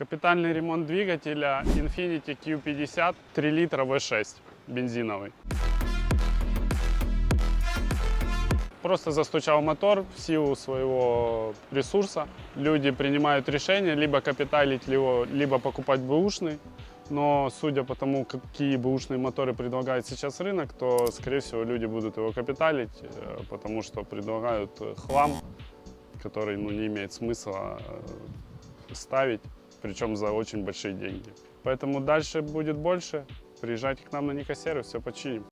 Капитальный ремонт двигателя Infiniti Q50 3 литра V6 бензиновый. Просто застучал мотор в силу своего ресурса. Люди принимают решение либо капиталить его, либо покупать бэушный. Но судя по тому, какие бэушные моторы предлагает сейчас рынок, то, скорее всего, люди будут его капиталить, потому что предлагают хлам, который не имеет смысла ставить, причем за очень большие деньги. Поэтому дальше будет больше. Приезжайте к нам на Никосервис, все починим.